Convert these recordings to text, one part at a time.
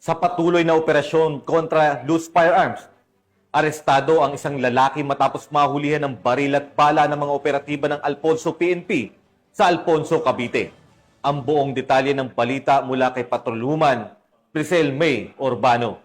Sa patuloy na operasyon kontra loose firearms, arestado ang isang lalaki matapos mahulihan ng baril at bala ng mga operatiba ng Alfonso PNP sa Alfonso, Cavite. Ang buong detalye ng balita mula kay Patrolwoman Priscel May Urbano.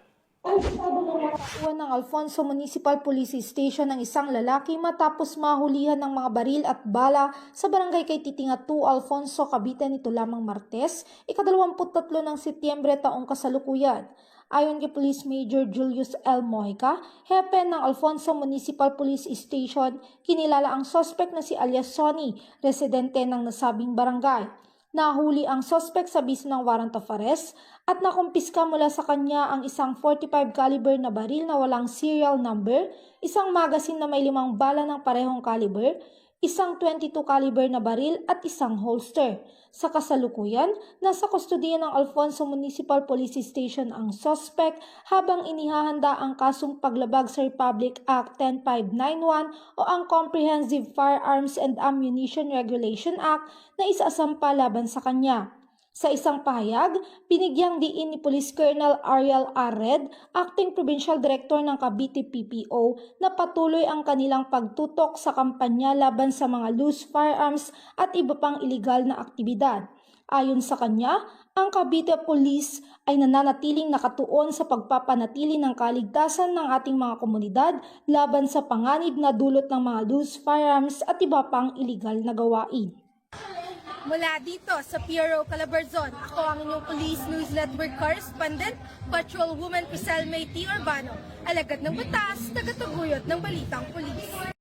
Tauhan ng Alfonso Municipal Police Station ng isang lalaki matapos mahulihan ng mga baril at bala sa barangay kay Titinga 2, Alfonso, Cavite nito lamang Martes, ika-23 ng Setyembre taong kasalukuyan. Ayon kay Police Major Julius L. Mojica, hepe ng Alfonso Municipal Police Station, kinilala ang suspect na si alias Sonny, residente ng nasabing barangay. Nahuli ang suspect sa bis ng warrant of arrest at nakumpiska mula sa kanya ang isang 45 caliber na baril na walang serial number, isang magazine na may 5 bala ng parehong caliber, isang 22 caliber na baril at isang holster. Sa kasalukuyan, nasa kustodiya ng Alfonso Municipal Police Station ang suspect habang inihahanda ang kasong paglabag sa Republic Act 10591 o ang Comprehensive Firearms and Ammunition Regulation Act na isasampa laban sa kanya. Sa isang pahayag, binigyang diin ni Police Colonel Ariel Arred, Acting Provincial Director ng Cavite PPO, na patuloy ang kanilang pagtutok sa kampanya laban sa mga loose firearms at iba pang iligal na aktibidad. Ayon sa kanya, ang Cavite Police ay nananatiling nakatuon sa pagpapanatili ng kaligtasan ng ating mga komunidad laban sa panganib na dulot ng mga loose firearms at iba pang iligal na gawain. Mula dito sa PRO Calabarzon, ako ang inyong Police News Network Correspondent, Patrolwoman Priscel May T. Urbano, alagad ng batas, tagataguyod ng balitang pulis.